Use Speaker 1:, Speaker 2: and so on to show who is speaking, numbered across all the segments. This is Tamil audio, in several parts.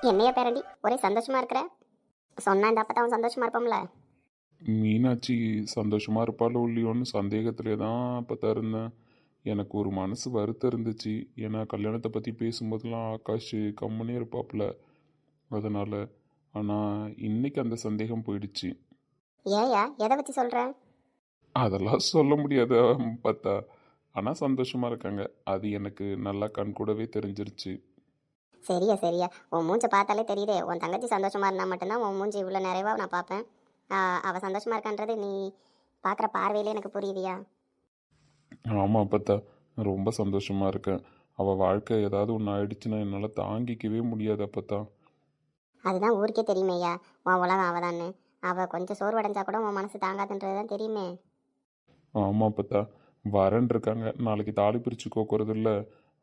Speaker 1: என்னையா பேரண்டி ஒரே சந்தோஷமா இருக்கிற? சொன்னா இந்த அப்பதான் அவன் சந்தோஷமா இருப்போம்ல.
Speaker 2: மீனாட்சி சந்தோஷமா இருப்பாளோ இல்லையோன்னு சந்தேகத்திலே தான் அப்போ இருந்தேன். எனக்கு ஒரு மனசு வருத்தம் இருந்துச்சு. ஏன்னா கல்யாணத்தை பற்றி பேசும்போதெல்லாம் ஆகாஷ் கம்முனே இருப்பாப்புல. அதனால் ஆனால் இன்னைக்கு அந்த சந்தேகம் போயிடுச்சு.
Speaker 1: ஏயா எதை வச்சு சொல்ற?
Speaker 2: அதெல்லாம் சொல்ல முடியாத பார்த்தா. ஆனால் சந்தோஷமாக இருக்காங்க. அது எனக்கு நல்லா கண்கூடவே தெரிஞ்சிருச்சு.
Speaker 1: சரியா சரியா, உன் மூஞ்ச பார்த்தாலே தெரியுதே, உன் தங்கச்சி சந்தோஷமா இருந்தா மட்டும்தான் உன் மூஞ்சி இவ்வளோ நிறைவா நான் பார்ப்பேன். அவ சந்தோஷமா இருக்கான்றது நீ பார்க்குற பார்வையிலே எனக்கு புரியுதியா?
Speaker 2: ஆமாம் பார்த்தா, ரொம்ப சந்தோஷமாக இருக்கேன். அவள் வாழ்க்கை ஏதாவது ஒன்று ஆயிடுச்சுன்னா என்னால் தாங்கிக்கவே முடியாது அப்பத்தா.
Speaker 1: அதுதான் ஊருக்கே தெரியுமேய்யா, உன் உலகம் அவதான்னு. அவள் கொஞ்சம் சோர்வடைஞ்சா கூட உன் மனசு தாங்காதுன்றது தான் தெரியுமே.
Speaker 2: ஆமாம் அப்பத்தா, வரேன் இருக்காங்க. நாளைக்கு தாலி பிரித்து கோக்குறது இல்லை.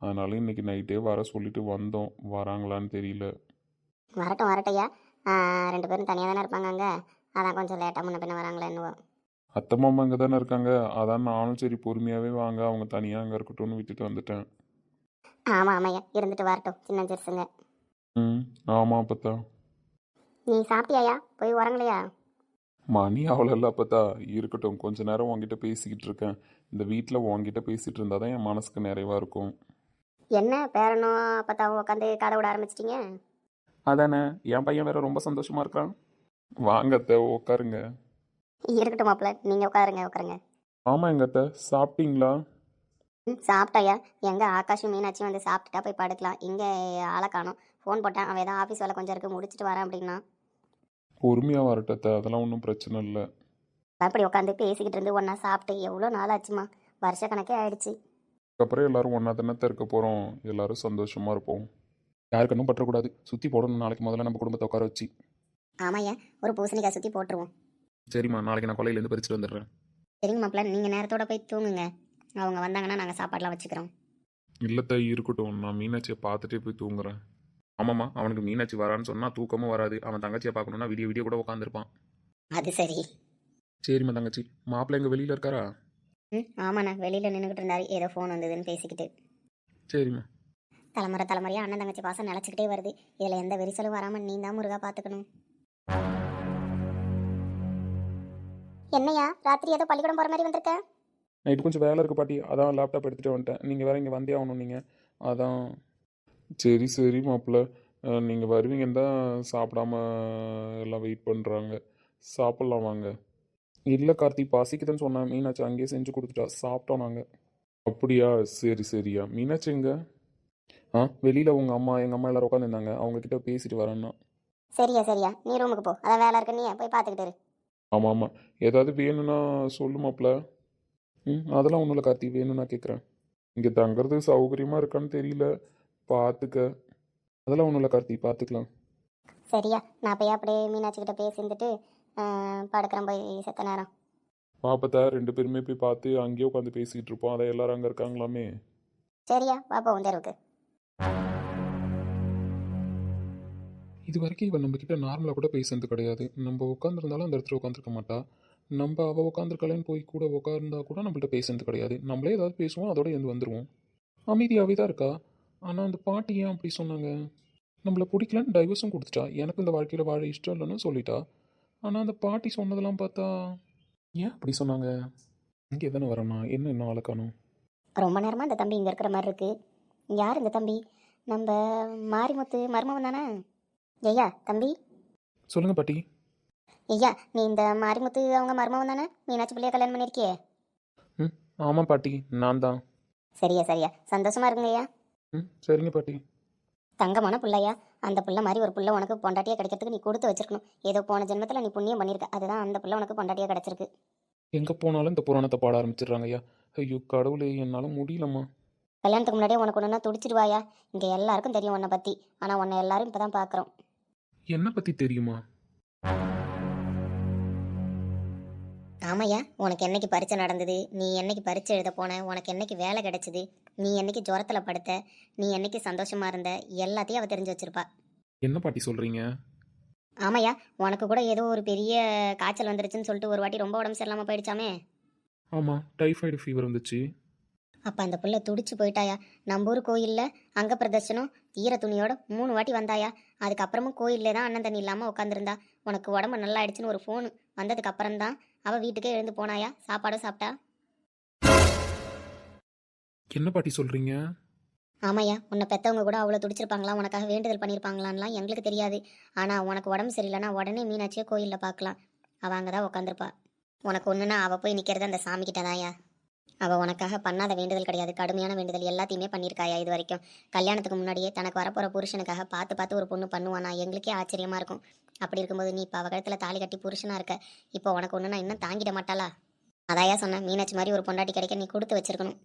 Speaker 2: அதனால இன்னைக்கு நைட்டே வர சொல்லிட்டு வந்தோம். வராங்களான்னு தெரியல.
Speaker 1: வரட்டும் வரட்டையா. ரெண்டு பேரும் தனியாக தானே இருப்பாங்க அங்கே. அதான் கொஞ்சம் லேட்டாக முன்ன பின்ன வராங்களே என்னவோ.
Speaker 2: அத்தை மாமா இங்கே தானே இருக்காங்க. அதான் நானும் சரி பொறுமையாகவே வாங்க, அவங்க தனியாக அங்கே இருக்கட்டும்னு விட்டுட்டு வந்துட்டேன்.
Speaker 1: ஆமாம் ஆமையா, இருந்துட்டு வரட்டும் சின்ன சிறுசுங்க.
Speaker 2: ம். ஆமாம் அப்பத்தா.
Speaker 1: நீ சாப்பிட்டியாயா? போய் உறங்கலையா?
Speaker 2: மணி அவ்வளோ அப்பத்தா. இருக்கட்டும், கொஞ்ச நேரம் உங்ககிட்ட பேசிக்கிட்டு இருக்கேன். இந்த வீட்டில் உங்ககிட்ட பேசிகிட்டு இருந்தால் தான் என் மனசுக்கு நிறைவாக இருக்கும்.
Speaker 1: என்ன பேரனும் அப்பத்தாவும் உட்காந்து கதை விட ஆரம்பிச்சிட்டிங்க?
Speaker 2: அதானே, என் பையன் வேற ரொம்ப சந்தோஷமாக இருக்கிறான். வாங்க அத்தை, உட்காருங்க.
Speaker 1: இருக்கட்டும் மாப்பிள்ள, நீங்கள் உட்காருங்க உட்காருங்க.
Speaker 2: ஆமாம் எங்க அத்தை, சாப்பிட்டீங்களா?
Speaker 1: சாப்பிட்டாயா? எங்கே ஆகாஷும் மீனாட்சியும் வந்து சாப்பிட்டுட்டா போய் படுக்கலாம். இங்கே ஆளை காணோம். ஃபோன் போட்டேன், அவன் ஏதோ ஆஃபீஸ் வேலை கொஞ்சம் இருக்குது முடிச்சுட்டு வரேன் அப்படின்னா.
Speaker 2: பொறுமையாக வரட்டும் அத்தை, அதெல்லாம் ஒன்றும் பிரச்சனை இல்லை.
Speaker 1: அப்படி உட்காந்து பேசிக்கிட்டு இருந்து ஒன்றா சாப்பிட்டு எவ்வளோ நாள் ஆச்சுமா? வருஷ கணக்கே ஆயிடுச்சு.
Speaker 2: அதுக்கப்புறம் எல்லாரும் ஒன்றா தானே இருக்க போகிறோம். எல்லாரும் சந்தோஷமாக இருப்போம். யாருக்கண்ணும் பற்றக்கூடாது. சுற்றி போடணும் நாளைக்கு முதல்ல நம்ம குடும்பத்தை உட்கார வச்சு.
Speaker 1: ஆமாய்யா, ஒரு பூசணிக்காய் சுற்றி போட்டுருவோம்.
Speaker 2: சரிம்மா, நாளைக்கு நான் கொலையிலேருந்து பறிச்சுட்டு வந்துடுறேன்.
Speaker 1: சரிங்க மாப்பிள்ள, நீங்கள் நேரத்தோட போய் தூங்குங்க. அவங்க வந்தாங்கன்னா நாங்கள் சாப்பாடெலாம் வச்சுக்கிறோம்.
Speaker 2: இல்லத்தை இருக்கட்டும், நான் மீனாட்சியை பார்த்துட்டே போய் தூங்குறேன். ஆமாம்மா, அவனுக்கு மீனாட்சி வரான்னு சொன்னால் தூக்கமும் வராது. அவன் தங்கச்சியை பார்க்கணுன்னா விடிய விடிய கூட உட்காந்துருப்பான்.
Speaker 1: அது சரி.
Speaker 2: சரிம்மா தங்கச்சி, மாப்பிள்ளை எங்கள் வெளியில் இருக்காரா?
Speaker 1: ஆமாண்ணா, வெளியில் நின்றுக்கிட்டு இருந்தாரு, ஏதோ ஃபோன் வந்ததுன்னு பேசிக்கிட்டு.
Speaker 2: சரிம்மா.
Speaker 1: தலைமுறை தலைமுறையாக அண்ணன் தங்கச்சி பாசம் நினச்சிக்கிட்டே வருது. இதில் எந்த விரிசலும் வராமல் நீ தான் முருகா பார்த்துக்கணும். என்னையா ராத்திரி ஏதோ பள்ளிக்கூடம் போகிற மாதிரி வந்திருக்க?
Speaker 2: நைட்டு கொஞ்சம் வேலை இருக்குது பாட்டி, அதான் லேப்டாப் எடுத்துகிட்டு வந்துட்டேன். நீங்கள் வேறு இங்கே வந்தே ஆகணும் நீங்கள். அதான். சரி சரி மாப்பிள்ளை, நீங்கள் வருவீங்கன்னு தான் சாப்பிடாம எல்லாம் வெயிட் பண்ணுறாங்க. சாப்பிட்லாம் வாங்க. இல்லை கார்த்தி, பசிக்குதுன்னு சொன்னேன். மீனாட்சி அங்கேயே செஞ்சு கொடுத்துட்டா, சாப்பிட்டோம் நாங்கள். அப்படியா, சரி சரியா. மீனாட்சி எங்க? வெளியில் உங்கள் அம்மா எங்கள் அம்மா எல்லோரும் உட்காந்துருந்தாங்க, அவங்கக்கிட்ட பேசிட்டு வரேன்னா.
Speaker 1: சரியா சரியா, நீ ரூமுக்கு போ, அதான் வேலை இருக்கு, நீ போய் பார்த்துக்கிட்டு இரு.
Speaker 2: ஆமாம் ஆமாம், ஏதாவது வேணும்னா சொல்லு மாப்பிள்ளை. அதெல்லாம் ஒன்றும் இல்லை கார்த்தி, வேணும்னா கேட்குறேன். இங்கே தங்குறது சௌகரியமாக இருக்கான்னு தெரியல, பார்த்துக்க. அதெல்லாம் ஒன்றும் இல்லை கார்த்தி, பார்த்துக்கலாம்.
Speaker 1: சரியா, நான் போய் அப்படியே மீனாட்சிக்கிட்ட பேசிந்துட்டு படுக்கிறேன் போய் செத்த நேரம்.
Speaker 2: பாப்பத்தா, ரெண்டு பேருமே போய் பார்த்து அங்கேயே உட்காந்து பேசிக்கிட்டு இருப்போம். அதை எல்லாரும் அங்கே இருக்காங்களாமே.
Speaker 1: சரியா, பாப்பா உன் தெருவுக்கு.
Speaker 2: இது வரைக்கும் இவன் நம்மக்கிட்ட நார்மலாக கூட பேசுனது கிடையாது. நம்ம உட்காந்துருந்தாலும் அந்த இடத்துல உட்காந்துருக்க மாட்டா. நம்ம அவள் உட்காந்துருக்கலன்னு போய் கூட உட்கார்ந்தா கூட நம்மள்ட்ட பேசுனது கிடையாது. நம்மளே ஏதாவது பேசுவோம், அதோட எழுந்து வந்துடுவோம். அமைதியாகவே தான் இருக்கா. ஆனால் அந்த பாட்டி ஏன் அப்படி சொன்னாங்க? நம்மளை பிடிக்கலன்னு டைவர்ஸும் கொடுத்துட்டா. எனக்கு இந்த வாழ்க்கையில் வாழ இஷ்டம் இல்லைன்னு சொல்லிட்டா. ஆனால் அந்த பாட்டி சொன்னதெல்லாம் பார்த்தா ஏன் அப்படி சொன்னாங்க? இங்கே தானே வரேண்ணா, என்ன இன்னும் ஆளை காணோம்?
Speaker 1: ரொம்ப நேரமாக இந்த தம்பி இங்கே இருக்கிற மாதிரி இருக்கு. யார் இந்த தம்பி? நம்ம மாரிமுத்து மருமவன் தானே? ஐயா தம்பி.
Speaker 2: சொல்லுங்கள் பாட்டி.
Speaker 1: ஐயா, நீ இந்த மாரிமுத்து அவங்க மருமவன் தானே? மீனாட்சி பிள்ளைய கல்யாணம் பண்ணியிருக்கியே?
Speaker 2: ஆமாம் பாட்டி, நான் தான்.
Speaker 1: சரியா சரியா, சந்தோஷமா இருக்குங்க ஐயா.
Speaker 2: சரிங்க பாட்டி.
Speaker 1: தங்கமான பிள்ளையா, அந்த பிள்ளை மாதிரி ஒரு பிள்ளை உனக்கு பொண்டாட்டியாக கிடைக்கிறதுக்கு நீ கொடுத்து வச்சிருக்கணும். ஏதோ போன ஜென்மத்தில் நீ புண்ணியம் பண்ணியிருக்க, அதுதான் அந்த பிள்ளை உனக்கு பொண்டாட்டியாக கிடைச்சிருக்கு.
Speaker 2: எங்கே போனாலும் இந்த புராணத்தை பாட ஆரம்பிச்சிடுறாங்க ஐயா. ஐயோ கடவுளே, என்னால் முடியலம்மா.
Speaker 1: கல்யாணத்துக்கு முன்னாடியே உனக்கு ஒன்றுனா துடிச்சிடுவாயா? இங்கே எல்லாருக்கும் தெரியும் உன்னை பற்றி, ஆனால் உன்னை எல்லாரும் இப்போ தான் பார்க்குறோம்.
Speaker 2: என்னை பற்றி தெரியுமா?
Speaker 1: ஆமையா, உனக்கு என்னைக்கு பரீட்சை நடந்தது, நீ என்னைக்கு பரீட்சை எழுத போன, உனக்கு என்னைக்கு வேலை கிடைச்சிது, நீ என்னைக்கு ஜுரத்தில் படுத்த, நீ என்னைக்கு சந்தோஷமா இருந்த, எல்லாத்தையும் அவள் தெரிஞ்சு வச்சிருப்பா.
Speaker 2: என்ன பாட்டி சொல்கிறீங்க?
Speaker 1: ஆமையா, உனக்கு கூட ஏதோ ஒரு பெரிய காய்ச்சல் வந்துருச்சுன்னு சொல்லிட்டு ஒரு வாட்டி ரொம்ப உடம்பு சரியில்லாமல் போயிடுச்சாமே.
Speaker 2: ஆமாம், டைஃபாய்டு ஃபீவர் வந்துச்சு.
Speaker 1: அப்போ அந்த புள்ள துடிச்சு போயிட்டாயா. நம்ம ஊர் கோயிலில் அங்க பிரதர்ஷனம் ஈர துணியோட 3 வாட்டி வந்தாயா. அதுக்கப்புறமும் கோயிலே தான் அண்ணன் தண்ணி இல்லாமல் உட்காந்துருந்தா. உனக்கு உடம்பு நல்லா ஆயிடுச்சுன்னு ஒரு ஃபோன் வந்ததுக்கு அப்புறம் தான் அவள் வீட்டுக்கே எழுந்து போனாயா. சாப்பாடும் சாப்பிட்டா.
Speaker 2: என்ன பாட்டி சொல்கிறீங்க?
Speaker 1: ஆமாய்யா, உன்னை பெற்றவங்க கூட அவ்வளோ துடிச்சிருப்பாங்களா, உனக்காக வேண்டுதல் பண்ணியிருப்பாங்களான்லாம் எங்களுக்கு தெரியாது. ஆனால் உனக்கு உடம்பு சரியில்லைன்னா உடனே மீனாட்சியை கோயிலில் பார்க்கலாம். அவள் அங்கே தான் உட்காந்துருப்பா. உனக்கு ஒன்றுனா அவள் போய் நிற்கிறது அந்த சாமி கிட்ட தான்யா. அவள் உனக்காக பண்ணாத வேண்டுதல் கிடையாது, கடுமையான வேண்டுதல் எல்லாத்தையுமே பண்ணியிருக்காயா இது வரைக்கும். கல்யாணத்துக்கு முன்னாடியே தனக்கு வரப்போகிற புருஷனுக்காக பார்த்து பார்த்து ஒரு பொண்ணு பண்ணுவானா, எங்களுக்கே ஆச்சரியமாக இருக்கும். அப்படி இருக்கும்போது நீ இப்போ அவள் கழுத்தில் தாலி கட்டி புருஷனாக இருக்க. இப்போ உனக்கு ஒன்றுனா இன்னும் தாங்கிட மாட்டாளா? அதாயா சொன்னேன், மீனாட்சி மாதிரி ஒரு பொண்டாட்டி கிடைக்க நீ கொடுத்து வச்சிருக்கணும்.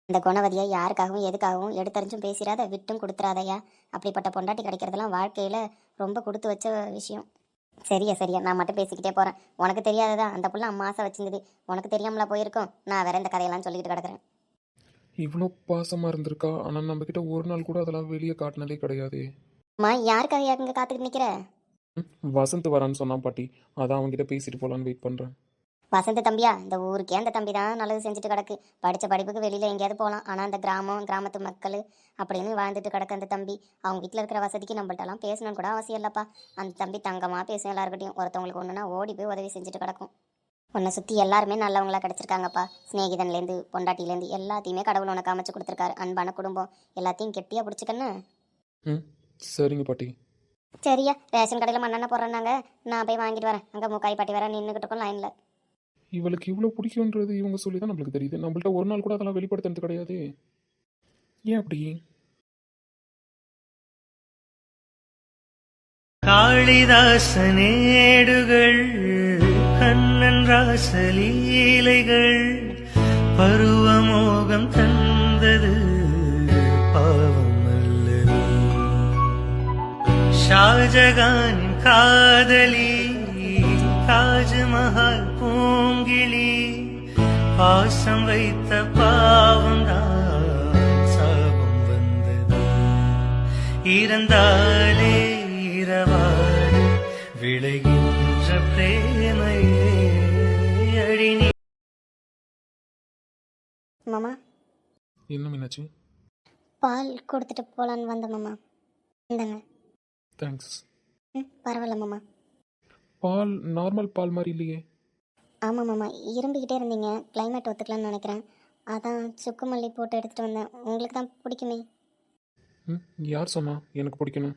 Speaker 1: இந்த குணவதியை யாருக்காகவும் எதுக்காகவும் எடுத்தறிஞ்சும் பேசிடாத, விட்டும் கொடுத்துறாதையா. அப்படிப்பட்ட பொண்டாட்டி கிடைக்கிறதெல்லாம் வாழ்க்கையில் ரொம்ப கொடுத்து வச்ச விஷயம். சரியா சரியா, நான் மட்டும் பேசிக்கிட்டே போகிறேன். உனக்கு தெரியாததா, அந்த புள்ள அம்மா ஆசை வச்சிருந்தது. உனக்கு தெரியாமலா போயிருக்கோம். நான் வேற இந்த கதையெல்லாம் சொல்லிக்கிட்டு கிடக்குறேன்.
Speaker 2: இவ்வளோ பாசமாக இருந்திருக்கா, ஆனால் நம்மக்கிட்ட ஒரு நாள் கூட அதெல்லாம் வெளியே காட்டினதே கிடையாது.
Speaker 1: அம்மா, யாருக்காக இங்கே காத்துக்கிட்டு நிற்கிற?
Speaker 2: வசந்த் வரான்னு சொன்னான் பாட்டி, அதான் அவங்ககிட்ட பேசிட்டு போகலான்னு வெயிட் பண்ணுறேன்.
Speaker 1: வசந்த தம்பியா? இந்த ஊருக்கே அந்த தம்பி தான் நல்லது செஞ்சுட்டு கிடக்கு. படித்த படிப்புக்கு வெளியில் எங்கேயாவது போகலாம். ஆனால் அந்த கிராமத்து மக்கள் அப்படின்னு வாழ்ந்துட்டு கிடக்கு அந்த தம்பி. அவங்க வீட்டில் இருக்கிற வசதிக்கு நம்மள்ட்டெல்லாம் பேசணும்னு கூட அவசியம் இல்லைப்பா. அந்த தம்பி தங்கமாக பேசும் எல்லாருக்கிட்டையும். ஒருத்தவங்களுக்கு ஒன்றுனா ஓடி போய் உதவி செஞ்சுட்டு கிடக்கும். உன்னை சுற்றி எல்லாருமே நல்லவங்களா கிடச்சிருக்காங்கப்பா. ஸ்நேகிதன்லேருந்து பொண்டாட்டிலேருந்து எல்லாத்தையுமே கடவுள் உனக்கு அமைச்சு கொடுத்துருக்காரு. அன்பான குடும்பம் எல்லாத்தையும் கெட்டியாக பிடிச்சிக்கன்னு.
Speaker 2: ம், சரிங்க பாட்டி.
Speaker 1: சரியா, ரேஷன் கடையில் மண்ணெண்ணெய் போடுறேன்னாங்க, நான் போய் வாங்கிட்டு வரேன். அங்கே மூக்காய் பாட்டி வர நின்றுக்கிட்டு இருக்கோம் லைனில்.
Speaker 2: இவளுக்கு இவ்வளோ பிடிக்குன்றது இவங்க சொல்லி தான் நம்மளுக்கு தெரியுது. நம்மள்ட்ட ஒரு நாள் கூட அதெல்லாம் வெளிப்படுத்துறது கிடையாது. ஏன் அப்படி?
Speaker 3: காளிதாசனேடுகள், கண்ணன் ராசலீலைகள், பருவமோகம் தந்தது பாவம் அல்லது. ஷாஜகானின் காதலி, தாஜ்மஹால் பூங்கிளி, பாசம் வைத்த பாவம்தான் சாபம் வந்தது. இறந்தாலே இரவாடு விளைகின்ற பிரேமையே அடினி.
Speaker 1: மாமா,
Speaker 2: என்ன மீனாச்சு?
Speaker 1: பால் கொடுத்துட்டு போகலான்னு வந்த மாமா. இந்தாங்க.
Speaker 2: தேங்க்ஸ்.
Speaker 1: பரவாயில்ல மாமா.
Speaker 2: பால் நார்மல் பால் மாதிரி இல்லையே.
Speaker 1: ஆமாம் மாமா, இரும்பிக்கிட்டே இருந்தீங்க. கிளைமேட் ஒத்துக்கலான்னு நினைக்கிறேன். அதான் சுக்கு மல்லி போட்டு எடுத்துகிட்டு வந்தேன். உங்களுக்கு தான் பிடிக்குமே.
Speaker 2: ம், யார் சொன்னா எனக்கு பிடிக்கணும்?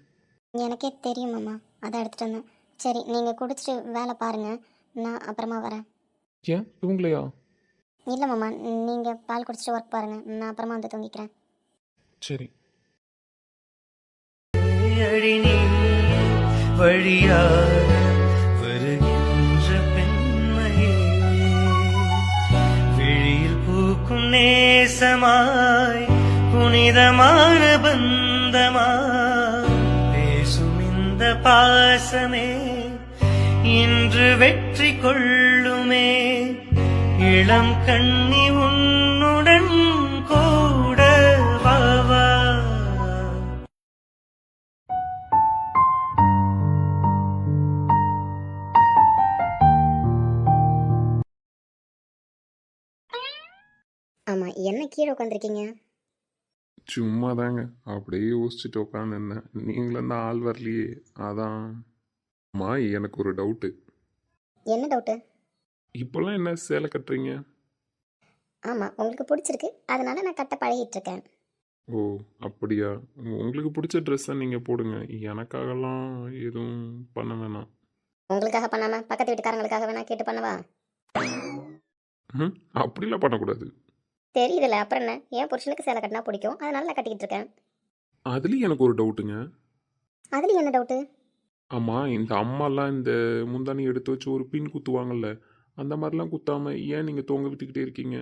Speaker 1: எனக்கே தெரியும் மாமா, அதான் எடுத்துகிட்டு வந்தேன். சரி, நீங்கள் குடிச்சிட்டு வேலை பாருங்கள், நான் அப்புறமா வரேன்.
Speaker 2: ஏன் இவங்களையா?
Speaker 1: இல்லை மாமா, நீங்கள் பால் குடிச்சிட்டு ஒர்க் பாருங்கள், நான் அப்புறமா வந்து தூங்கிக்கிறேன்.
Speaker 2: சரி.
Speaker 3: அடினி வழியாக வருகின்ற பெண்மையே, விழியில் பூக்கும் நேசமாய் புனிதமான பந்தமாய் பேசும் இந்த பாசமே இன்று வெற்றி கொள்ளுமே. இளம் கண்ணி உன்னுடன் கூட வாவா.
Speaker 1: ஆமாம், என்ன கீழே உட்காந்துருக்கீங்க?
Speaker 2: சும்மா தாங்க அப்படியே யோசிச்சுட்டு உட்காந்துருந்தேன். நீங்களும் தான் ஆள் வரலையே, அதான். அம்மா, எனக்கு ஒரு டவுட்டு.
Speaker 1: என்ன டவுட்டு?
Speaker 2: இப்போல்லாம் என்ன சேலை கட்டுறீங்க?
Speaker 1: ஆமாம், உங்களுக்கு பிடிச்சிருக்கு, அதனால நான் கட்ட பழகிட்டுருக்கேன்.
Speaker 2: ஓ, அப்படியா? உங்களுக்கு பிடிச்ச ட்ரெஸ்ஸை நீங்கள் போடுங்க, எனக்காகலாம் எதுவும் பண்ண வேணாம்.
Speaker 1: உங்களுக்காக பண்ணாமல் பக்கத்து வீட்டுக்காரங்களுக்காக வேணா கேட்டு பண்ணவா?
Speaker 2: ம், அப்படிலாம் பண்ணக்கூடாது.
Speaker 1: தெரியுதுல்ல, அப்புறம் என்ன? என் புருஷனுக்கு சேலை கட்டினா பிடிக்கும், அதனால நான் கட்டிக்கிட்டு இருக்கேன்.
Speaker 2: அதுலேயும் எனக்கு ஒரு டவுட்டுங்க.
Speaker 1: அதுலேயும் என்ன டவுட்டு?
Speaker 2: ஆமாம், இந்த அம்மாலாம் இந்த முந்தானி எடுத்து வச்சு ஒரு பின் குத்துவாங்கல்ல, அந்த மாதிரிலாம் குத்தாம ஏன் நீங்கள் தொங்க விட்டுக்கிட்டே இருக்கீங்க?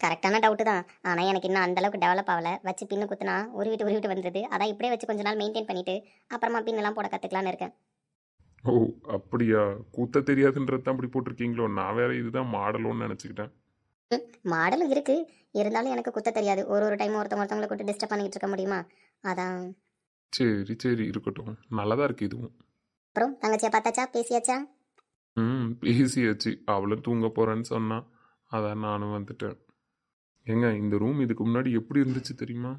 Speaker 1: கரெக்டான டவுட்டு தான், ஆனால் எனக்கு இன்னும் அந்தளவுக்கு டெவலப் ஆகலை. வச்சு பின்னு குத்துனா உருவிட்டு வந்துடுது. அதான் இப்படியே வச்சு கொஞ்ச நாள் மெயின்டைன் பண்ணிவிட்டு அப்புறமா பின்னெல்லாம் போட கற்றுக்கலான்னு இருக்கேன்.
Speaker 2: ஓ, அப்படியா? குத்த தெரியாதுன்றது தான் அப்படி போட்டிருக்கீங்களோ? நான் வேற இதுதான் மாடலோன்னு நினச்சிக்கிட்டேன்.
Speaker 1: மாடலும் இருக்குது, இருந்தாலும் எனக்கு குத்த தெரியாது. ஒரு டைம் ஒருத்தவங்களை கூட்டு டிஸ்டர்ப் பண்ணிக்கிட்டு இருக்க முடியுமா? அதான்.
Speaker 2: சரி சரி, இருக்கட்டும். நல்லதாக இருக்குது இதுவும்.
Speaker 1: அப்புறம் தங்கச்சியை பார்த்தாச்சா, பேசியாச்சா?
Speaker 2: ம், பேசியாச்சு. அவளும் தூங்க போகிறேன்னு சொன்னான். அதான் நானும் வந்துட்டேன். ஏங்க இந்த ரூம் இதுக்கு முன்னாடி எப்படி இருந்துச்சு தெரியுமா?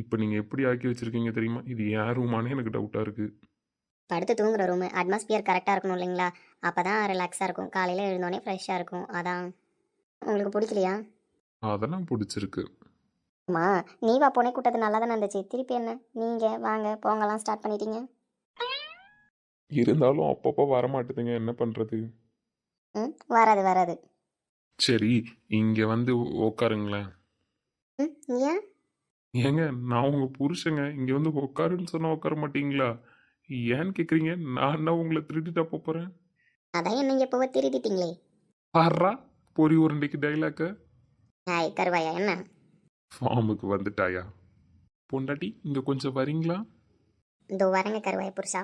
Speaker 2: இப்போ நீங்கள் எப்படி ஆக்கி வச்சுருக்கீங்க தெரியுமா? இது ஏன் ரூமானே எனக்கு டவுட்டாக இருக்குது.
Speaker 1: படுத்து தூங்குற ரூமு அட்மாஸ்பியர் கரெக்டாக இருக்கணும் இல்லைங்களா? அப்போ தான் ரிலாக்ஸாக இருக்கும், காலையில் எழுந்தோடனே ஃப்ரெஷ்ஷாக இருக்கும். அதான் உங்களுக்கு பிடிக்கலையா?
Speaker 2: அதெல்லாம் பிடிச்சிருக்கு.
Speaker 1: அம்மா, நீ வா போனே கூட்டது நல்லா தானே இருந்துச்சு. திருப்பி என்ன நீங்கள் வாங்க போங்கலாம் ஸ்டார்ட் பண்ணிட்டீங்க?
Speaker 2: இருந்தாலும் அப்பப்போ வரமாட்டுதுங்க, என்ன பண்ணுறது?
Speaker 1: ம், வராது வராது.
Speaker 2: சரி, இங்கே வந்து உட்காருங்களேன்.
Speaker 1: ம், ஏன்?
Speaker 2: ஏங்க நான் உங்கள் புருஷங்க, இங்கே வந்து உட்காருன்னு சொன்னால் உட்கார மாட்டீங்களா? ஏன்னு கேட்குறீங்க? நான் என்ன உங்களை திருடிட்டா போகிறேன்?
Speaker 1: அதான் என்ன இங்கே போக திருடிட்டீங்களே.
Speaker 2: ஆறா பொறி உருண்டைக்கு டைலாக்க
Speaker 1: ஆய் கருவாயா என்ன?
Speaker 2: ஃபார்முக்கு வந்துட்டாயா? பொண்டாட்டி இங்கே கொஞ்சம் வரீங்களா?
Speaker 1: இதோ வரங்க கருவாய புருஷா.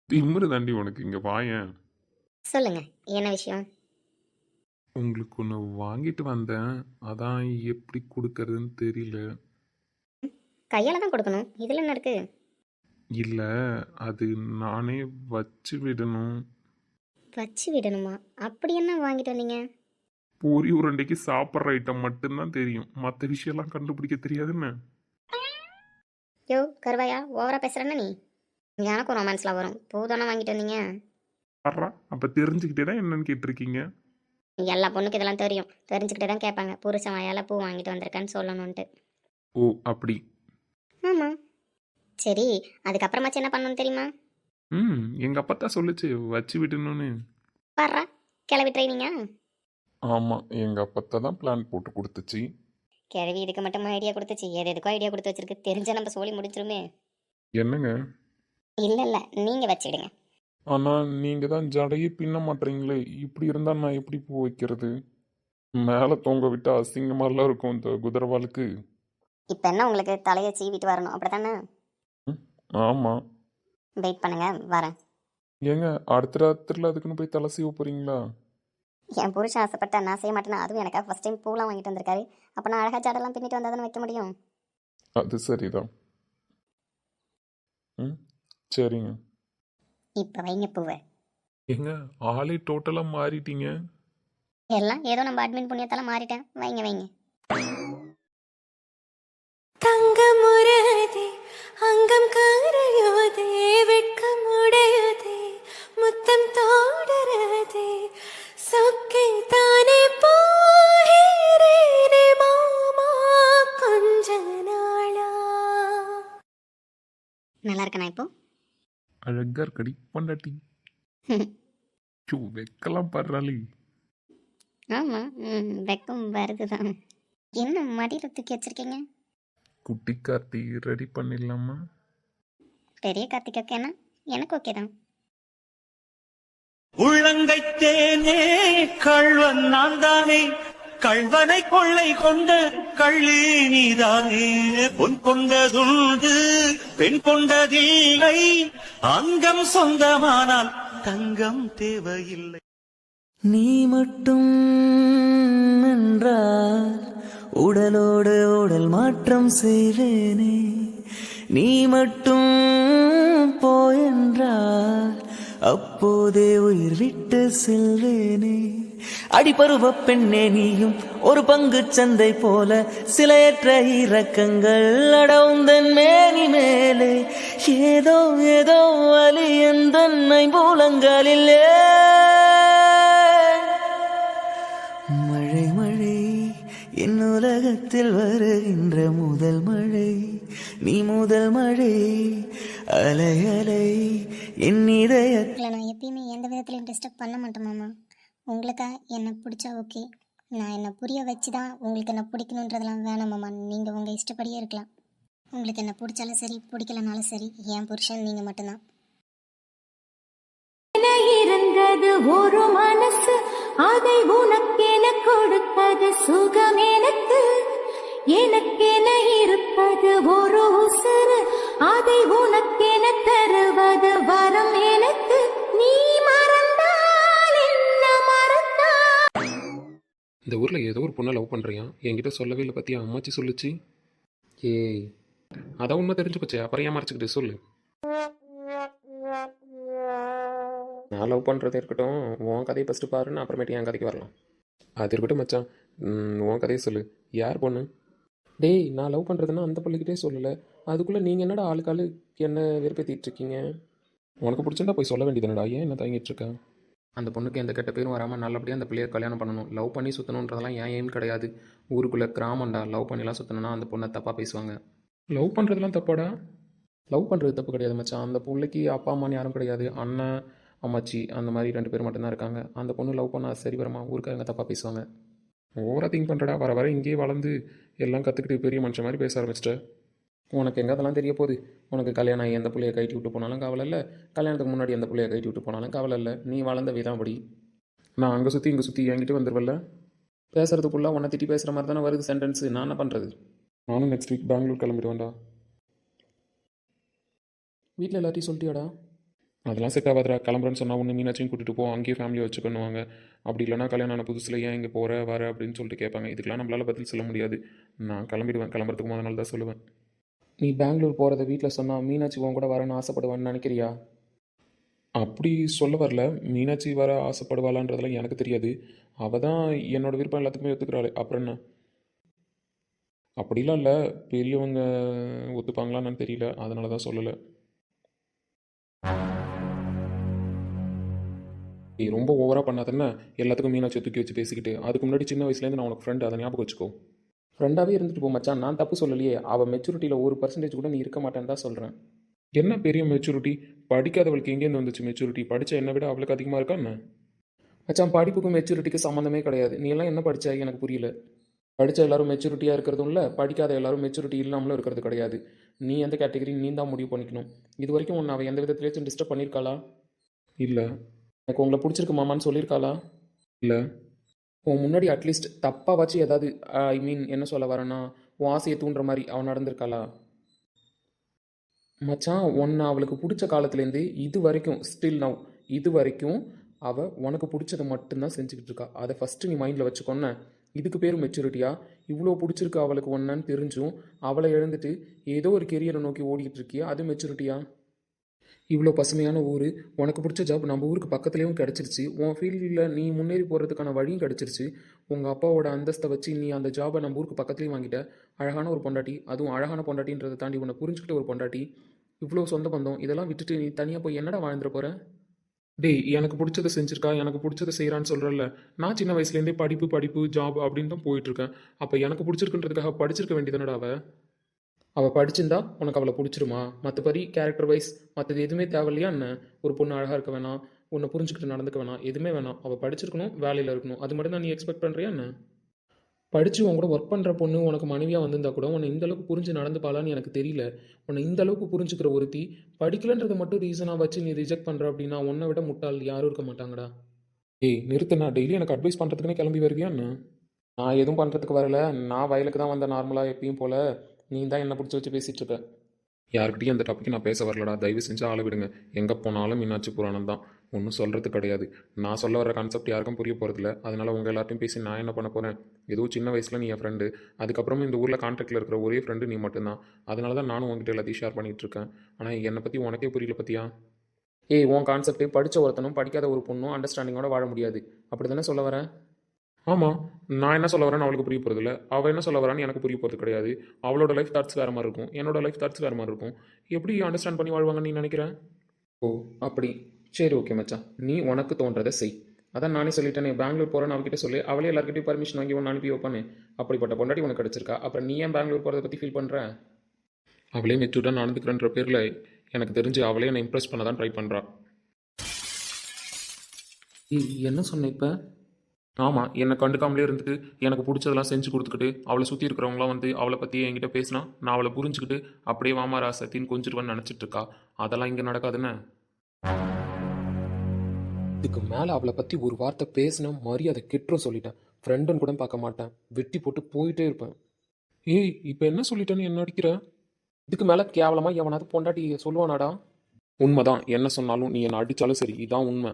Speaker 2: திமிரு தாண்டி உனக்கு, இங்கே வாயேன்.
Speaker 1: சொல்லுங்க, என்ன விஷயம்?
Speaker 2: உங்களுக்கு ஒன்று வாங்கிட்டு வந்தேன், அதான் எப்படி கொடுக்கறதுன்னு தெரியல.
Speaker 1: கையால் தான் கொடுக்கணும், இதில் என்ன இருக்கு?
Speaker 2: இல்லை, அது நானே வச்சு விடணும்.
Speaker 1: வச்சு விடணுமா? அப்படி என்ன வாங்கிட்டு வந்தீங்க?
Speaker 2: பொரி உருண்டைக்கு சாப்பிட்ற ஐட்டம் மட்டும்தான் தெரியும், மற்ற விஷயம்லாம் கண்டுபிடிக்க தெரியாதுன்னு.
Speaker 1: யோ கருவாயா, ஓவரா பேசுகிறேன்னா நீ? எனக்கும் ரொமான்ஸ்லாம் வரும். பூ தானே வாங்கிட்டு வந்தீங்க?
Speaker 2: ஆறா அப்போ தெரிஞ்சுக்கிட்டே தான் என்னன்னு கேட்டிருக்கீங்க.
Speaker 1: எல்லா பொண்ணுக்கு இதெல்லாம் தெரியும், தெரிஞ்சுக்கிட்டே தான் கேட்பாங்க. புருஷன் வாயால் பூ வாங்கிட்டு வந்திருக்கேன்னு சொல்லணுன்ட்டு.
Speaker 2: ஓ அப்படி.
Speaker 1: ஆமாம். சரி, அதுக்கப்புறமாச்சு என்ன பண்ணணும் தெரியுமா?
Speaker 2: எங்கள் அப்பா தான் சொல்லுச்சு வச்சு விடணும்னு.
Speaker 1: பாடுறா, கிளவி ட்ரைனிங்கா?
Speaker 2: ஆமாம், எங்கள் அப்பா தான் பிளான் போட்டு கொடுத்துச்சு.
Speaker 1: கிளவி இதுக்கு மட்டும் ஐடியா கொடுத்துச்சு, எதுக்கோ ஐடியா கொடுத்து வச்சிருக்கு. தெரிஞ்ச நம்ம சொல்லி முடிச்சிருமே.
Speaker 2: என்னங்க?
Speaker 1: இல்லை இல்லை, நீங்கள் வச்சுடுங்க.
Speaker 2: ஆனால் நீங்கள் தான் ஜடையே பின்ன மாட்டீங்களே, இப்படி இருந்தால் நான் எப்படி பூ வைக்கிறது? மேலே தொங்க விட்டு அசிங்கமாலாம் இருக்கும் இந்த குதிரவாளுக்கு.
Speaker 1: இப்போ என்ன உங்களுக்கு தலையை சீவிட்டு வரணும் அப்படி தானே?
Speaker 2: ஆமாம்.
Speaker 1: வெயிட் பண்ணுங்க, வரேன்.
Speaker 2: ஏங்க அடுத்த ராத்திரியில் அதுக்குன்னு போய் தலை சீவ போகிறீங்களா?
Speaker 1: என் புருஷன் ஆசைப்பட்ட நான் செய்ய மாட்டேன்னா, அதுவும் எனக்காக ஃபஸ்ட் டைம் பூலாம் வாங்கிட்டு வந்திருக்காரு. அப்போ நான் அழகாக ஜாடெல்லாம் பின்னிட்டு வந்தால் தானே வைக்க முடியும்.
Speaker 2: அது சரிதான். சரிங்க.
Speaker 1: இப்போ வைங்க பூவை.
Speaker 2: ஏங்க ஆளே டோட்டலாக மாறிட்டீங்க.
Speaker 1: எல்லாம் ஏதோ நம்ம அட்மின் புண்ணியத்தால மாறிட்டேன். வைங்க வைங்க.
Speaker 4: தங்கம் உரையுதே, அங்கம் கரையுதே, வெட்கம் உடையுதே, முத்தம் தோடுறதே, சொக்கே தானே போகிறேனே மாமா கொஞ்ச நாளா.
Speaker 1: நல்லா இருக்கேனா இப்போ?
Speaker 2: அழகா இருக்கடி பொண்டாட்டி. வைக்கலாம் படுறாளி.
Speaker 1: ஆமாம், வெக்கம் வருது தான். என்ன மடியில் தூக்கி வச்சிருக்கீங்க?
Speaker 2: குட்டி கார்த்தி ரெடி பண்ணிடலாமா?
Speaker 1: பெரிய கார்த்திக் ஓகேனா? எனக்கு ஓகே தான்.
Speaker 3: உள்ளங்கைத்தேனே கள்வன் நான் தானே, கள்வனை கொள்ளை கொண்ட கள்ளி நீதானே. பொன் கொண்டதுண்டு பெண் கொண்டதில்லை, அங்கம் சொந்தமானால் தங்கம் தேவையில்லை.
Speaker 4: நீ மட்டும் என்றால் உடலோடு உடல் மாற்றம் செய்வேனே, நீ மட்டும் போயென்றால் அப்போதே உயிர் விட்டு செல்வேனே. அடிபருவ பெண்ணே நீயும் ஒரு பங்கு சந்தை போல, சிலையற்ற இறக்கங்கள் அடவுந்தன் மேனி மேலே, ஏதோ ஏதோ வலி எந்தன்னை பூலங்களிலே. மழை மழை என் உலகத்தில் வருகின்ற முதல் மழை, நீ முதல் மழை, அலை அலை என் இதய.
Speaker 1: இல்லை, நான் எப்பயுமே எந்த விதத்துலையும் டிஸ்டர்ப் பண்ண மாட்டேன் மாமா. உங்களுக்கா என்னை பிடிச்சா ஓகே. நான் என்னை புரிய வச்சு தான் உங்களுக்கு என்ன பிடிக்கணுன்றதெல்லாம் வேணாம் மாமா. நீங்கள் உங்கள் இஷ்டப்படியே இருக்கலாம். உங்களுக்கு என்ன பிடிச்சாலும் சரி, பிடிக்கலனாலும் சரி, என் புருஷன் நீங்கள் மட்டும்தான்.
Speaker 5: இருந்தது ஒரு மனசு, அதை உனக்கென கொடுத்தது சுகம் எனக்கு. எனக்கென இருப்பது ஒரு உசுறு, அதை உனக்கென தருவது வரம் எனக்கு. நீ மறந்தால் என்ன மறந்தா.
Speaker 2: இந்த ஊரில் ஏதோ ஒரு பொண்ணை லவ் பண்ணுறியா, என்கிட்ட சொல்லவே இல்லை பற்றியா? அம்மாச்சி சொல்லுச்சு. ஏய் அதான் உண்மை தெரிஞ்சு போச்சே, அப்புறம் ஏன் மறைச்சிக்கிட்டு சொல்லு. நான் லவ் பண்ணுறது இருக்கட்டும், உன் கதையை ஃபஸ்ட்டு பாருன்னு அப்புறமேட்டு என் கதைக்கு வரலாம். அது இருக்கட்டும் மச்சான், உன் கதையை சொல்லு. யார் பொண்ணு? டேய், நான் லவ் பண்ணுறதுன்னா அந்த பிள்ளைகிட்டே சொல்லலை. அதுக்குள்ளே நீங்கள் என்னடா ஆளுக்காளு என்ன வெறுப்பேற்றிட்டு இருக்கீங்க? உனக்கு பிடிச்சிருந்தா போய் சொல்ல வேண்டியதுனடா, ஏன் என்ன தயங்கிட்டு இருக்க? அந்த பொண்ணுக்கு எந்த கெட்ட பேரும் வராமல் நல்லபடியாக அந்த பிள்ளையை கல்யாணம் பண்ணணும். லவ் பண்ணி சுற்றணுன்றதெல்லாம் ஏன் எய்ம் கிடையாது. ஊருக்குள்ளே கிராமம்டா, லவ் பண்ணிலாம் சுற்றணுன்னா அந்த பொண்ணை தப்பாக பேசுவாங்க. லவ் பண்ணுறதுலாம் தப்பாடா? லவ் பண்ணுறது தப்பு கிடையாது மச்சான். அந்த பிள்ளைக்கு அப்பா அம்மான்னு யாரும் கிடையாது. அண்ணன் அம்மாச்சி அந்த மாதிரி 2 பேர் மட்டும்தான் இருக்காங்க. அந்த பொண்ணு லவ் பண்ணால் சரி வருமா? ஊருக்காரங்க தப்பாக பேசுவாங்க. ஓவராக திங்க் பண்ணுறடா. வர வர இங்கேயே வளர்ந்து எல்லாம் கற்றுக்கிட்டு பெரிய மனுஷன் மாதிரி பேச ஆரம்பிச்சிட்ட. உனக்கு எங்கே அதெல்லாம் தெரிய போகுது? உனக்கு கல்யாணம் ஆகி எந்த பிள்ளையை கைட்டி விட்டு போனாலும் கவலை இல்லை. கல்யாணத்துக்கு முன்னாடி எந்த பிள்ளையை கைட்டி விட்டு போனாலும் கவலை இல்லை. நீ வளர்ந்த விதம் அப்படி. நான் அங்கே சுற்றி இங்கே சுற்றி என்கிட்ட வந்துடுவல்ல. பேசுறதுக்குள்ளே உன்னை திட்டி பேசுகிற மாதிரி தானே வருது சென்டென்ஸு. நான் என்ன பண்ணுறது? நானும் நெக்ஸ்ட் வீக் பெங்களூர் கிளம்பிடுவேன்டா. வீட்டில் எல்லாத்தையும் சொல்லிட்டியாடா? அதெல்லாம் செட் ஆகாதரா. கிளம்புறேன்னு சொன்னால் ஒன்று மீனாச்சும் கூட்டிகிட்டு போ, அங்கேயே ஃபேமிலியை வச்சுக்கணுவாங்க. அப்படி இல்லைனா கல்யாணம் ஆன புதுசில் ஏன் இங்கே போகிற வர அப்படின்னு சொல்லிட்டு கேட்பாங்க. இதுக்கெல்லாம் நம்மளால் பதில் சொல்ல முடியாது. நான் கிளம்பிடுவேன். கிளம்புறதுக்கு முதல் நாள் தான் சொல்லுவேன். நீ பெங்களூர் போகிறத வீட்டில் சொன்னால் மீனாட்சி உன் கூட வரேன்னு ஆசைப்படுவான்னு நினைக்கிறியா? அப்படி சொல்ல வரல. மீனாட்சி வர ஆசைப்படுவாளான்றதெல்லாம் எனக்கு தெரியாது. அவள் தான் என்னோட விருப்பம் எல்லாத்துக்குமே ஒத்துக்கிறாள். அப்புறம் என்ன? அப்படிலாம் இல்லை. பெரியவங்க ஒத்துப்பாங்களான்னு தெரியல, அதனால தான் சொல்லலை. நீ ரொம்ப ஓவராக பண்ணாதன்னா எல்லாத்துக்கும் மீனாட்சி தூக்கி வச்சு பேசிக்கிட்டு. அதுக்கு முன்னாடி சின்ன வயசுலேருந்து நான் உனக்கு ஃப்ரெண்டு, அதை ஞாபகம் வச்சுக்கோ. ஃப்ரெண்டாகவே இருந்துட்டு போ மச்சான். நான் தப்பு சொல்லலையே. அவள் மெச்சூரிட்டியில் 1% கூட நீ இருக்க மாட்டேன்னு தான் சொல்கிறேன். என்ன பெரிய மெச்சூரிட்டி? படிக்காதவளுக்கு எங்கேருந்து வந்துச்சு மெச்சூரிட்டி? படித்த என்னை விட அவளுக்கு அதிகமாக இருக்கா என்ன? மச்சான், படிப்புக்கும் மெச்சூரிட்டிக்கு சம்மந்தமே கிடையாது. நீ எல்லாம் என்ன படித்தா எனக்கு புரியல. படித்த எல்லாரும் மெச்சூரிட்டியாக இருக்கிறதும் இல்லை, படிக்காத எல்லாரும் மெச்சூரிட்டி இல்லாமலும் இருக்கிறது கிடையாது. நீ எந்த கேட்டகரி நீ தான் முடிவு பண்ணிக்கணும். இது வரைக்கும் உன்னை அவள் எந்த விதத்துலேயும் டிஸ்டர்ப் பண்ணியிருக்காளா? இல்லை. எனக்கு உங்களை பிடிச்சிருக்கு மாமான்னு சொல்லியிருக்காளா? இல்லை. உன் முன்னாடி அட்லீஸ்ட் தப்பாக வச்சு ஏதாவது என்ன சொல்ல வரேன்னா உன் ஆசையை தூண்டுற மாதிரி அவன் நடந்திருக்காளா? மச்சான், உன்னை அவளுக்கு பிடிச்ச காலத்துலேருந்து இது வரைக்கும் ஸ்டில் நவ் இது வரைக்கும் அவள் உனக்கு பிடிச்சதை மட்டும்தான் செஞ்சுக்கிட்டு இருக்கா. அதை ஃபஸ்ட்டு நீ மைண்டில் வச்சுக்கொன்ன. இதுக்கு பேர் மெச்சூரிட்டியா? இவ்வளோ பிடிச்சிருக்கு அவளுக்கு ஒன்றான்னு தெரிஞ்சும் அவளை எழுந்துட்டு ஏதோ ஒரு கெரியரை நோக்கி ஓடிக்கிட்டு இருக்கியா? அது மெச்சூரிட்டியா? இவ்வளோ பசுமையான ஊர், உனக்கு பிடிச்ச ஜாப் நம்ம ஊருக்கு பக்கத்துலேயும் கிடச்சிருச்சு. உன் ஃபீல்டில் நீ முன்னேறி போகிறதுக்கான வழியும் கிடச்சிருச்சு. உங்கள் அப்பாவோட அந்தஸ்தை வச்சு நீ அந்த ஜாபை நம்ம ஊருக்கு பக்கத்துலேயும் வாங்கிட்ட. அழகான ஒரு பொண்டாட்டி, அதுவும் அழகான பொண்டாட்டின்றதை தாண்டி உன்னை புரிஞ்சுக்கிட்ட ஒரு பொண்டாட்டி, இவ்வளோ சொந்த பந்தம், இதெல்லாம் விட்டுட்டு நீ தனியாக போய் என்னடா வாழ்ந்துட போகிற? டேய், எனக்கு பிடிச்சதை செஞ்சுருக்கா, எனக்கு பிடிச்சதை செய்கிறான்னு சொல்கிறல்ல. நான் சின்ன வயசுலேருந்தே படிப்பு ஜாப் அப்படின்னு தான் போயிட்டுருக்கேன். அப்போ எனக்கு பிடிச்சிருக்குன்றதுக்காக படிச்சிருக்க வேண்டியதுனடா அவள் படிச்சிருந்தா உனக்கு அவளை பிடிச்சிருமா? மற்றபடி கேரக்டர் வைஸ் மற்றது எதுவுமே தேவையில்லையா என்ன? ஒரு பொண்ணு அழகாக இருக்க வேணாம், உன்னை புரிஞ்சுக்கிட்டு நடந்துக்க வேணாம், எதுவுமே வேணாம். அவள் படிச்சிருக்கணும், வேலையில் இருக்கணும். அது மட்டும் தான் நீ எக்ஸ்பெக்ட் பண்ணுறியா என்ன? படித்து உன் கூட ஒர்க் பண்ணுற பொண்ணு உனக்கு மனைவியாக வந்திருந்தா கூட உன்னை இந்தளவுக்கு புரிஞ்சு நடந்துப்பாளான்னு எனக்கு தெரியல. உன்னை இந்தளவுக்கு புரிஞ்சுக்கிற ஒருத்தி படிக்கலன்றதை மட்டும் ரீசனாக வச்சு நீ ரிஜெக்ட் பண்ணுற அப்படின்னா உன்னை விட முட்டாள் யாரும் இருக்க மாட்டாங்கடா. ஏய் நிறுத்துண்ணா, டெய்லி எனக்கு அட்வைஸ் பண்ணுறதுக்குன்னே கிளம்பி வருவியா என்ன? நான் எதுவும் பண்ணுறதுக்கு வரல. நான் வயலுக்கு தான் வந்தேன் நார்மலாக எப்பயும் போல். நீ தான் என்னை பிடிச்சி வச்சு பேசிகிட்டு இருக்க. யார்கிட்டையும் அந்த டாப்பிக்கு நான் பேச வரலடா. தயவு செஞ்சு ஆளை விடுங்க. எங்கே போனாலும் மீனாட்சி புராணம் தான். ஒன்றும் சொல்கிறது கிடையாது. நான் சொல்ல வர கான்செப்ட் யாருக்கும் புரிய போகிறதில்ல. அதனால் உங்கள் எல்லாத்தையும் பேசி நான் என்ன பண்ண போகிறேன்? ஏதோ சின்ன வயசில் நீ என் ஃப்ரெண்டு, அதுக்கப்புறமும் இந்த ஊரில் கான்டாக்டில் இருக்கிற ஒரே ஃப்ரெண்டு நீ மட்டும்தான். அதனால தான் நானும் உங்ககிட்ட எல்லாத்தையும் ஷேர் பண்ணிகிட்டு இருக்கேன். ஆனால் என்னை பற்றி உனக்கே புரியல பற்றியா? ஏய், உன் கான்செப்டே படித்த ஒருத்தனும் படிக்காத ஒரு பொண்ணும் அண்டர்ஸ்டாண்டிங்கோட வாழ முடியாது, அப்படி தானே சொல்ல வரேன்? ஆமாம், நான் என்ன சொல்ல வரேன்னு அவளுக்கு புரிய போகிறதில்ல. அவள் என்ன சொல்ல வரான்னு எனக்கு புரிய போகிறது கிடையாது. அவளோட லைஃப் தாட்ஸ் வேறு மாதிரி இருக்கும், என்னோட லைஃப் தாட்ஸ் வேறு மாதிரி இருக்கும். எப்படி அண்டர்ஸ்டாண்ட் பண்ணி வாழ்வாங்கன்னு நீ நினைக்கிறேன்? ஓ அப்படி, சரி ஓகே மச்சான், நீ உனக்கு தோன்றதை செய். அதான் நானே சொல்லிட்டேனே, பெங்களூர் போகிறேன்னு அவகிட்ட சொல்லி அவளே எல்லாருக்கிட்டையும் பர்மிஷன் வாங்கி ஒன்று அனுப்பி வைப்பானே. அப்படிப்பட்ட பொண்டாட்டி உனக்கு கிடச்சிருக்கா. அப்புறம் நீ ஏன் பெங்களூர் போகிறத பற்றி ஃபீல் பண்ணுற? அவளே மெச்சூர்டாக நடந்துக்கிறன்ற பேரில் எனக்கு தெரிஞ்சு அவளே என்னை இம்ப்ரெஸ் பண்ண தான் ட்ரை பண்ணுறா. என்ன சொன்ன இப்போ? ஆமாம், என்னை கண்டுக்காமலே இருந்துட்டு எனக்கு பிடிச்சதெல்லாம் செஞ்சு கொடுத்துக்கிட்டு அவளை சுற்றி இருக்கிறவங்களாம் வந்து அவளை பற்றி என்கிட்ட பேசினா நான் அவளை புரிஞ்சுக்கிட்டு அப்படியே வாமாரா சத்தின்னு கொஞ்சிடுவேன்னு நினச்சிட்டு இருக்கா. அதெல்லாம் இங்கே நடக்காதுன்னு. இதுக்கு மேலே அவளை பற்றி ஒரு வார்த்தை பேசினா மரியாதை கெட்டுரும் சொல்லிட்டேன். ஃப்ரெண்டுன்னு கூட பார்க்க மாட்டேன், வெட்டி போட்டு போயிட்டே இருப்பேன். ஏய், இப்போ என்ன சொல்லிட்டேன்னு என்ன அடிக்கிற? இதுக்கு மேலே கேவலமாக எவனாவது பொண்டாட்டி சொல்லுவானாடா? உண்மைதான், என்ன சொன்னாலும் நீ என்னை அடித்தாலும் சரி, இதான் உண்மை.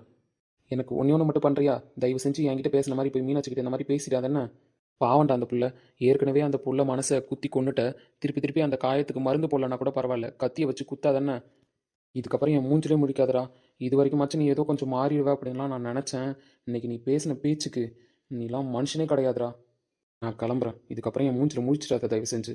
Speaker 2: எனக்கு ஒன்று மட்டும் பண்ணுறியா? தயவு செஞ்சு என்கிட்ட பேசின மாதிரி போய் மீனாட்சிக்கிட்ட இந்த மாதிரி பேசிடாதேன்னு. பாவண்டா அந்த புள்ள. ஏற்கனவே அந்த புள்ள மனசை குத்தி கொண்டுட்ட. திருப்பி அந்த காயத்துக்கு மருந்து போடலன்னா கூட பரவாயில்ல, கத்தியை வச்சு குத்தாதானே. இதுக்கப்புறம் என் மூஞ்சிலே முடிக்காதடா. இது வரைக்குமாச்சும் நீ ஏதோ கொஞ்சம் மாறிடுவா அப்படின்லாம் நான் நினச்சேன். இன்னைக்கு நீ பேசின பேச்சுக்கு நீலாம் மனுஷனே கிடையாதுடா. நான் கிளம்புறேன். இதுக்கப்புறம் என் மூஞ்சில் முழிச்சிடாத தயவு செஞ்சு.